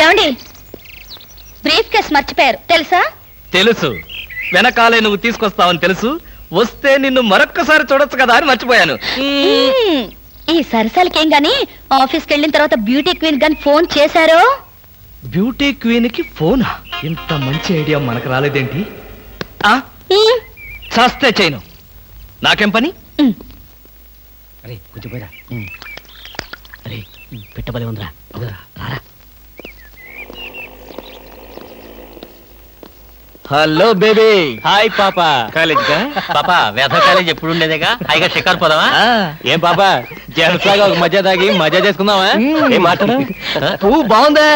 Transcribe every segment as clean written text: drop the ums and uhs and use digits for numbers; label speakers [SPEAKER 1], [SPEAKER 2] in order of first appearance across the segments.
[SPEAKER 1] ఏమండి brief case మర్చిపోయారు తెలుసా?
[SPEAKER 2] తెలుసు, వెనకాలే నువ్వు తీసుకొస్తావని తెలుసు. వస్తే నిన్ను మరొక్కసారి చూడొచ్చు కదా అని మర్చిపోయాను.
[SPEAKER 1] ఈ సరసాలకేం గాని ఆఫీస్కి వెళ్ళిన తర్వాత బ్యూటీ క్వీన్ గాని ఫోన్ చేశారో?
[SPEAKER 2] బ్యూటీ క్వీన్ కి ఫోనా? ఇంత మంచి ఐడియా మనకు రాలేదేంటి? చేస్తే చేయను, నాకేం పని?
[SPEAKER 3] అరే కొంచెం పోయిరా. అరే పెట్టబలే ఉందిరా. రారా.
[SPEAKER 2] Hello baby.
[SPEAKER 3] హాయ్ పాపా.
[SPEAKER 2] కాలేజ్
[SPEAKER 3] పాపా వేద కాలేజ్ ఎప్పుడు ఉండేదేగా. హాయిగా షికారు పోదామా? ఏం పాపా జలసాగా ఒక మజా తాగి మజా చేసుకుందామా? ఏం మాట్లాడు.
[SPEAKER 2] పువ్వు బాగుందా?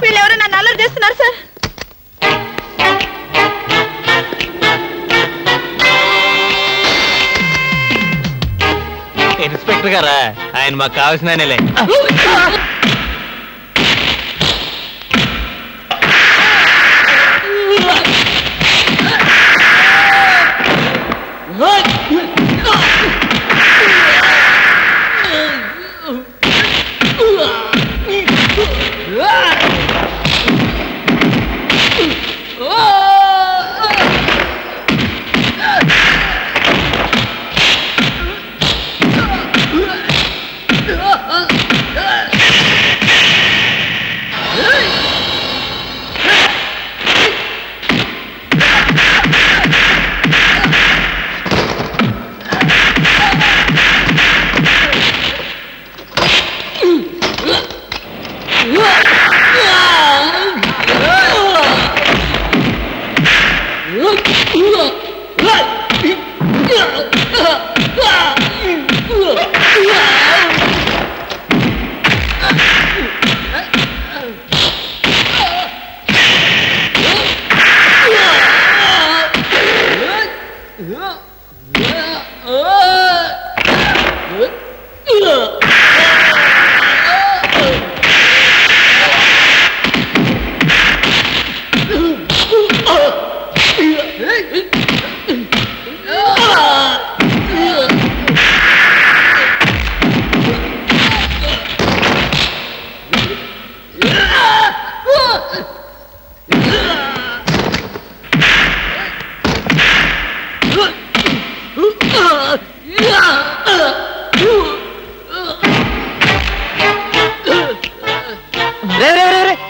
[SPEAKER 1] వీళ్ళెవరో నన్ను అల్లరి చేస్తున్నారు సార్.
[SPEAKER 3] ఇన్స్పెక్టర్ గారా? ఆయన మాకు కావాల్సిన ఆయనలే.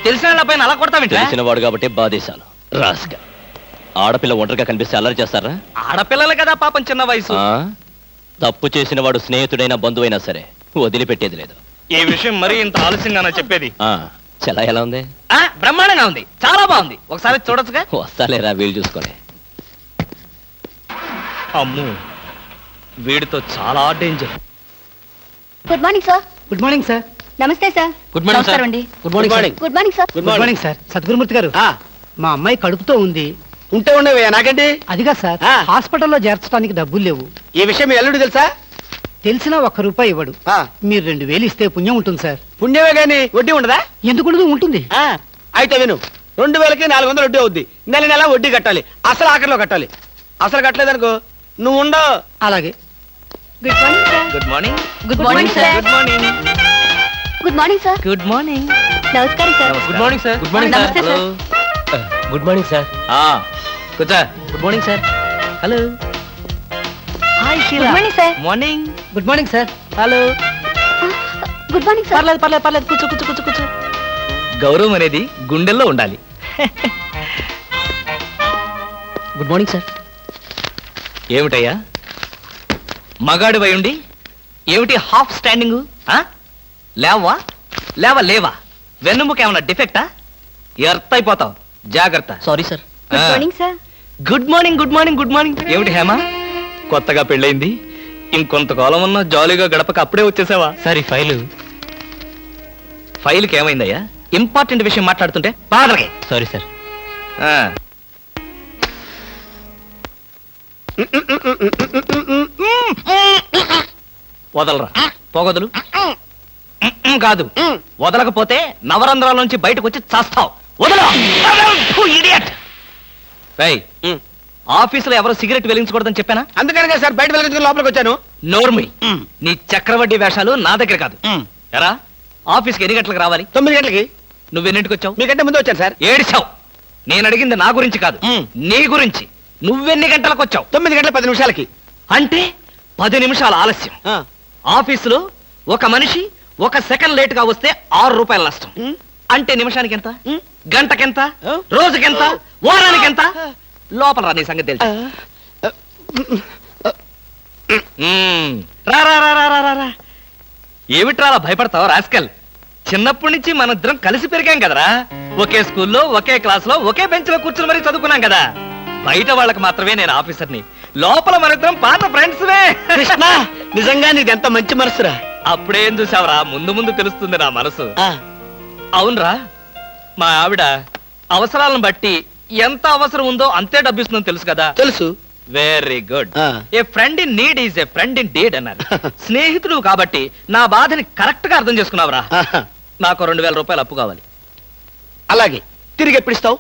[SPEAKER 2] తెలిసిన పైన అలా కొడతావేంటి?
[SPEAKER 3] తెలిసిన వాడు కాబట్టి బాధేశాను. రాస్గా ఆడపిల్ల ఒంటరిగా కనిపిస్తే అల్లరి చేస్తారా?
[SPEAKER 2] ఆడపిల్లలు కదా పాపం, చిన్న వయసు.
[SPEAKER 3] తప్పు చేసిన వాడు స్నేహితుడైనా బంధువైనా సరే వదిలిపెట్టేది లేదు.
[SPEAKER 2] ఈ విషయం మరీ ఇంత ఆలస్యంగా చెప్పేది.
[SPEAKER 3] చలా ఎలా ఉంది?
[SPEAKER 2] బ్రహ్మాండంగా ఉంది, చాలా బాగుంది. ఒకసారి చూడొచ్చుగా?
[SPEAKER 3] వస్తాలేరా వీలు చూసుకొని.
[SPEAKER 2] అమ్ము, వీడితో చాలా danger.
[SPEAKER 1] Good morning sir.
[SPEAKER 4] Good morning sir.
[SPEAKER 1] నమస్తే సార్.
[SPEAKER 3] Good morning sir.
[SPEAKER 1] అండి.
[SPEAKER 4] Good morning sir.
[SPEAKER 1] Good morning sir.
[SPEAKER 4] Good morning sir. Sadgurumurthy గారు, మా అమ్మాయి కడుపుతో ఉంది.
[SPEAKER 5] ఉంటే ఉండేవయ్యా నాకండి.
[SPEAKER 4] అదిగా సార్, హాస్పిటల్లో చేర్చడానికి డబ్బులు లేవు.
[SPEAKER 5] ఈ విషయం మీ అల్లుడు తెలుసా?
[SPEAKER 4] తెలిసినా ₹1 ఇవ్వడు. మీరు 2000 ఇస్తే పుణ్యం ఉంటుంది సార్.
[SPEAKER 5] పుణ్యమే గాని వడ్డీ ఉండదా?
[SPEAKER 4] ఎందుకు ఉంటుంది?
[SPEAKER 5] అయితే విను, 2000కి 400 వడ్డీ అవుద్ది. నెల నెల వడ్డీ కట్టాలి. అసలు ఆఖరిలో కట్టాలి. అసలు కట్టలేదనుకో నువ్వు ఉండవు.
[SPEAKER 4] అలాగే.
[SPEAKER 1] Good morning sir.
[SPEAKER 2] Good morning.
[SPEAKER 1] Good morning sir.
[SPEAKER 2] Good morning.
[SPEAKER 1] Good morning sir.
[SPEAKER 2] Good morning.
[SPEAKER 1] నమస్కారం sir.
[SPEAKER 2] Good morning sir.
[SPEAKER 3] Good morning
[SPEAKER 1] నమస్తే
[SPEAKER 3] సార్. Good morning sir.
[SPEAKER 2] కూర్చో.
[SPEAKER 3] Good morning sir.
[SPEAKER 4] Hello.
[SPEAKER 2] Hi
[SPEAKER 1] good morning sir.
[SPEAKER 2] Morning.
[SPEAKER 4] Good morning sir.
[SPEAKER 2] Hello.
[SPEAKER 1] Good morning sir.
[SPEAKER 2] పర్లేదు. కూర్చో. గౌరవం అనేది గుండెల్లో ఉండాలి.
[SPEAKER 3] Good morning sir.
[SPEAKER 2] ఏమిటయ్యా మగాడి వై ఉండి ఏమిటి హాఫ్ స్టాండింగ్? లేవా? వెన్నుముక ఏమన్నా డిఫెక్టా? ఎర్త్ అయిపోతావు, జాగ్రత్త.
[SPEAKER 3] Sorry sir.
[SPEAKER 1] Good morning sir.
[SPEAKER 2] Good morning. ఏమిటి హేమ, కొత్తగా పెళ్ళైంది, ఇంకొంతకాలం ఉన్న జాలీగా గడపక అప్పుడే వచ్చేసావా?
[SPEAKER 3] సార్ ఈ
[SPEAKER 2] ఫైల్కి ఏమైందయ్యా? ఇంపార్టెంట్ విషయం మాట్లాడుతుంటే బాధలకి.
[SPEAKER 3] Sorry sir.
[SPEAKER 2] వదలరా, పొగదులు. కాదు, వదలకపోతే నవరంధ్రాల నుంచి బయటకు వచ్చి చస్తావు. వదల. ఆఫీసులో ఎవరో సిగరెట్ వెలిగించకూడదని చెప్పానా?
[SPEAKER 5] అందుకనే సార్ బయట వెళ్ళి లోపలికి వచ్చాను.
[SPEAKER 2] నోర్మి,
[SPEAKER 5] మ్.
[SPEAKER 2] నీ చక్రవడ్డీ వేషాలు నా దగ్గర కాదు. ఎరా, ఆఫీస్కి ఎన్ని గంటలకు రావాలి?
[SPEAKER 5] 9 గంటలకి.
[SPEAKER 2] నువ్వెన్నింటికి వచ్చావు?
[SPEAKER 5] మీకంటే ముందు వచ్చాను సార్.
[SPEAKER 2] ఏడిచావు. నేను అడిగింది నా గురించి కాదు,
[SPEAKER 5] మ్.
[SPEAKER 2] నీ గురించి. నువ్వెన్ని గంటలకు వచ్చావు?
[SPEAKER 5] 9 గంటల 10 నిమిషాలకి.
[SPEAKER 2] అంటే 10 నిమిషాల ఆలస్యం.
[SPEAKER 5] ఆ.
[SPEAKER 2] ఆఫీసులో ఒక మనిషి 1 సెకండ్ లేట్ గా వస్తే 6 రూపాయల నష్టం.
[SPEAKER 5] మ్.
[SPEAKER 2] అంటే నిమిషానికి ఎంత?
[SPEAKER 5] మ్.
[SPEAKER 2] గంటకెంత?
[SPEAKER 5] ఆ.
[SPEAKER 2] రోజుకెంత? వారానికి ఎంత? లోపల రా, నీ సంగతి తెలుసు. రా రా రా రా రా రా రా. ఏమిట్రా అలా భయపడతావు రాస్కల్? చిన్నప్పటి నుంచి మనిద్దరం కలిసి పెరిగాం కదరా. ఒకే స్కూల్లో, ఒకే క్లాస్ లో, ఒకే బెంచ్ లో కూర్చుని మరీ చదువుకున్నాం కదా. బయట వాళ్ళకి మాత్రమే నేను ఆఫీసర్ని, లోపల మనిద్దరం పాత ఫ్రెండ్స్వే.
[SPEAKER 5] కృష్ణ, నిజంగా నీది ఎంత మంచి మనసురా.
[SPEAKER 2] అప్పుడేం చూసావురా, ముందు ముందు తెలుస్తుంది నా మనసు.
[SPEAKER 5] ఆ.
[SPEAKER 2] అవునరా, మా ఆవిడ అవసరాలను బట్టి ఎంత అవసరం ఉందో అంతే డబ్బిస్తుందని తెలుసు కదా.
[SPEAKER 5] తెలుసు.
[SPEAKER 2] Very good.
[SPEAKER 5] ఆ.
[SPEAKER 2] A friend in need is a friend in deed అన్నారు. స్నేహితుడు కాబట్టి నా బాధని కరెక్ట్ గా అర్థం చేసుకున్నావురా.
[SPEAKER 5] ఆహా.
[SPEAKER 2] నాకు 2000 రూపాయలు అప్పు కావాలి.
[SPEAKER 5] అలాగే. తిరిగి ఎప్పుడు ఇస్తావు?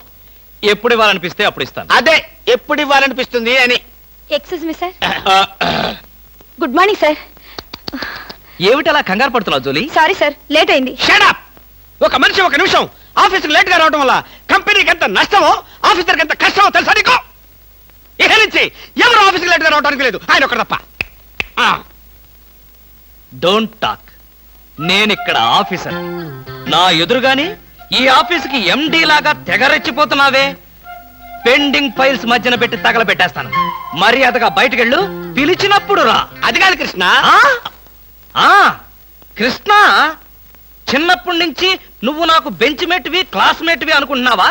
[SPEAKER 2] ఎప్పుడు ఇవ్వాలనిపిస్తే అప్పుడు ఇస్తాను.
[SPEAKER 5] అదే, ఎప్పుడు ఇవ్వాలనిపిస్తుంది అని.
[SPEAKER 1] Excuse me sir. Good morning sir.
[SPEAKER 2] ఏమిటి అలా కంగారు పడుతున్నావు జోలీ?
[SPEAKER 1] సారీ సార్, లేట్ అయింది.
[SPEAKER 5] Shut up! ఒక మనిషి 1 నిమిషం ఆఫీసుకు లేట్ గా రావడం వల్ల కంపెనీకి ఎంత నష్టమో, ఆఫీసర్కి ఎంత కష్టమో తెలుసా నీకు? ఇక నుంచి ఎవరు ఆఫీసుకు లేట్ గా రావడానికి లేదు, ఆయన ఒకరు తప్ప. ఆ.
[SPEAKER 2] Don't talk. నేనిక్కడ ఆఫీసర్. నా ఎదురుగానే ఈ ఆఫీసుకి ఎండి లాగా తెగరెచ్చిపోతున్నావే. పెండింగ్ ఫైల్స్ మధ్యన పెట్టి తగలబెట్టేస్తాను. మర్యాదగా బయటకెళ్ళు, పిలిచినప్పుడు రా.
[SPEAKER 5] అది కాదు కృష్ణ.
[SPEAKER 2] ఆ? ఆ, కృష్ణ, చిన్నప్పటి నుంచి నువ్వు నాకు బెంచ్ మేట్వి, క్లాస్మేట్వి అనుకుంటున్నావా?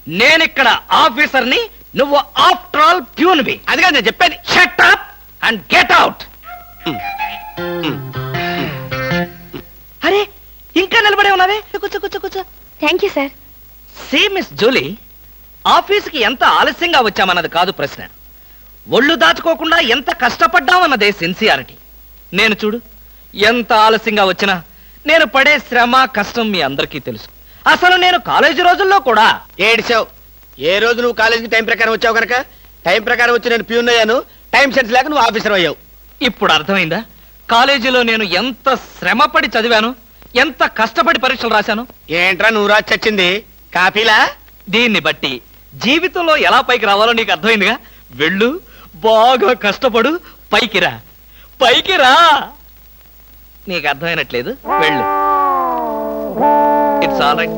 [SPEAKER 2] నేనిక్కడ ఆఫీసర్ని, నువ్వు ఆఫ్టర్ ఆల్ ప్యూన్వి.
[SPEAKER 5] అది కాదు నేను చెప్పేది.
[SPEAKER 2] Shut up and get out. అరే, ఇంకా నిలబడే ఉన్నావే? కూర్చో కూర్చో కూర్చో.
[SPEAKER 1] Thank you sir.
[SPEAKER 2] See miss Julie, ఆఫీస్కి ఎంత ఆలస్యంగా వచ్చామన్నది కాదు ప్రశ్న. ఒళ్ళు దాచుకోకుండా ఎంత కష్టపడ్డామన్నదే సిన్సియారిటీ. నేను చూడు, ఎంత ఆలస్యంగా వచ్చినా నేను పడే శ్రమ, కష్టం మీ అందరికీ తెలుసు. అసలు నేను కాలేజీ రోజుల్లో కూడా
[SPEAKER 5] ఏడిచావు. ఏ రోజు నువ్వు కాలేజీకి టైం ప్రకారం వచ్చావు కనుక టైం ప్రకారం వచ్చి నేను ప్యూన్ అయ్యాను. టైం సెన్స్ లేక నువ్వు ఆఫీసర్ అయ్యావు.
[SPEAKER 2] ఇప్పుడు అర్థమైందా కాలేజీలో నేను ఎంత శ్రమపడి చదివాను, ఎంత కష్టపడి పరీక్షలు రాశాను?
[SPEAKER 5] ఏంట్రా నువ్వు రాసి చచ్చింది? కాపీలా?
[SPEAKER 2] దీన్ని బట్టి జీవితంలో ఎలా పైకి రావాలో నీకు అర్థమైందిగా. వెళ్ళు, బాగా కష్టపడు, పైకి రా. పైకి రా. నీకు అర్థమైనట్లేదు, వెళ్ళు. It's all right.